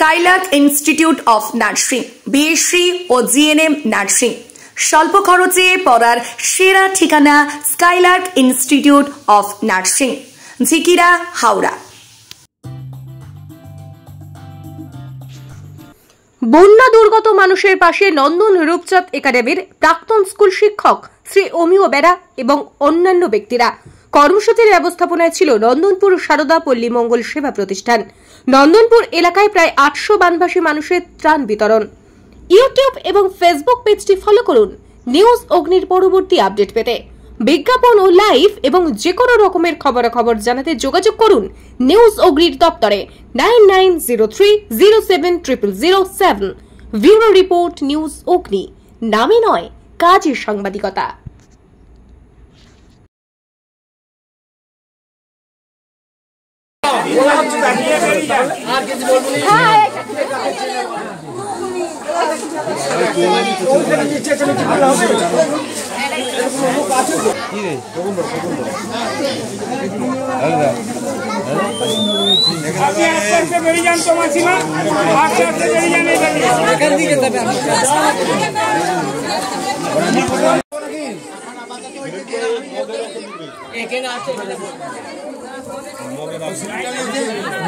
Skylark Institute of Nursing, BSc ও GNM nursing. স্বল্প খরচে পড়ার সেরা ঠিকানা Skylark Institute of Nursing, Jhikira, Howrah. বন্যা দুর্গত মানুষের পাশে নন্দন রূপচাঁদ একাডেমির প্রাক্তন স্কুল শিক্ষক শ্রী অমিয় বেরা এবং অন্যান্য ব্যক্তিরা। কর্মসূচির ব্যবস্থাপনায় ছিল নন্দনপুর সারদা পল্লী মঙ্গল সেবা প্রতিষ্ঠান। নন্দনপুর এলাকায় প্রায় 800 বানভাসী মানুষের ত্রাণ বিতরণ। ইউটিউব এবং ফেসবুক পেজটি ফলো করুন নিউজ অগ্নির পরবর্তী আপডেট পেতে। বিজ্ঞাপন ও লাইভ এবং যে কোনো রকমের খবরাখবর জানাতে যোগাযোগ করুন নিউজ অগ্নির দপ্তরে 9903070007। ব্যুরো রিপোর্ট, নিউজ অগ্নি। নামে নয়, কাজের সাংবাদিকতা।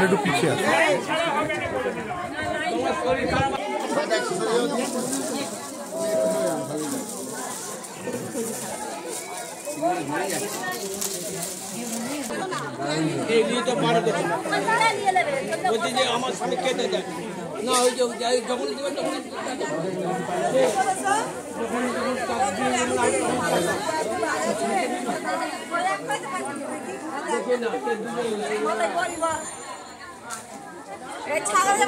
একটু পিছিয়ে আছে। আমার স্বামী কেটে দেয় না, ওই যখন ছাগল